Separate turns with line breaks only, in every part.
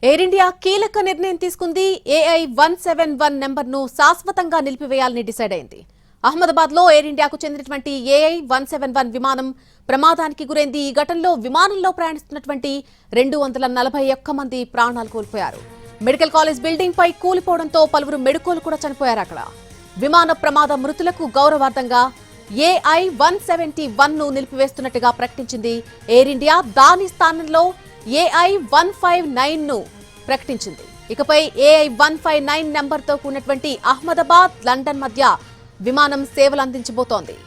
Air India కీలక నిర్ణయం తీసుకుంది. AI 171 నెంబర్ను శాశ్వతంగా నిలిపివేయాలని డిసైడ్ అయింది. అహ్మదాబాద్లో ఎయిర్ ఇండియాకు చెందినటువంటి AI 171 విమానం ప్రమాదానికి గురైంది. ఈ ఘటనలో విమానంలో ప్రయాణిస్తున్నటువంటి 241 మంది ప్రాణాలు కోల్పోయారు. మెడికల్ కాలేజ్ బిల్డింగ్ పై కూలిపోవడంతో పలువురు మెడికోలు కూడా చనిపోయారు. అక్కడ విమాన ప్రమాద మృతులకు గౌరవార్థంగా AI 171 ను నిలిపివేస్తున్నట్టుగా ప్రకటించింది ఎయిర్ ఇండియా. దాని స్థానంలో AI 159 ను ప్రకటించింది. ఇకపై AI 159 నెంబర్తో కూడినటువంటి అహ్మదాబాద్, లండన్ మధ్య విమానం సేవలు అందించబోతోంది.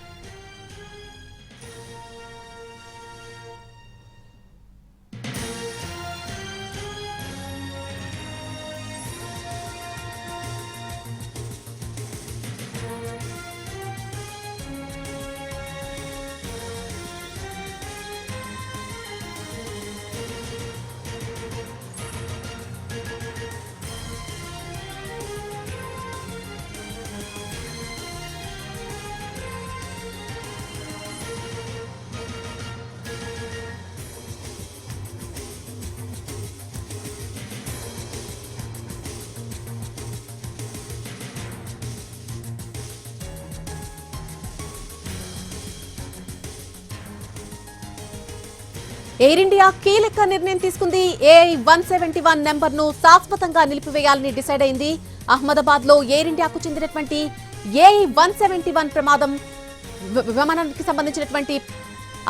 ఎయిర్ ఇండియా కీలక నిర్ణయం తీసుకుంది. AI 171 నెంబర్ను శాశ్వతంగా నిలిపివేయాలని డిసైడ్ అయింది. అహ్మదాబాద్ లో ఎయిర్ ఇండియాకు చెందినటువంటి AI 171 ప్రమాదం విమానానికి సంబంధించినటువంటి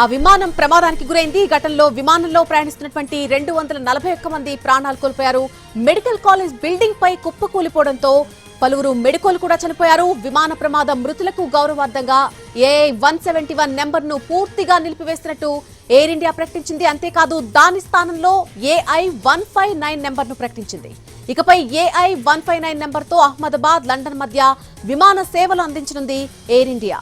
ఆ విమానం ప్రమాదానికి గురైంది. ఈ ఘటనలో విమానంలో ప్రయాణిస్తున్నటువంటి 241 మంది ప్రాణాలు కోల్పోయారు. మెడికల్ కాలేజ్ బిల్డింగ్ పై కుప్పకూలిపోవడంతో పలువురు మెడికోలు కూడా చనిపోయారు. విమాన ప్రమాద మృతులకు గౌరవార్థంగా AI 171 నెంబర్ను పూర్తిగా నిలిపివేస్తున్నట్టు ఎయిర్ ఇండియా ప్రకటించింది. అంతేకాదు దాని స్థానంలో AI 159 నెంబర్ను ప్రకటించింది. ఇకపై AI 159 నెంబర్తో అహ్మదాబాద్, లండన్ మధ్య విమాన సేవలు అందించనుంది ఎయిర్ ఇండియా.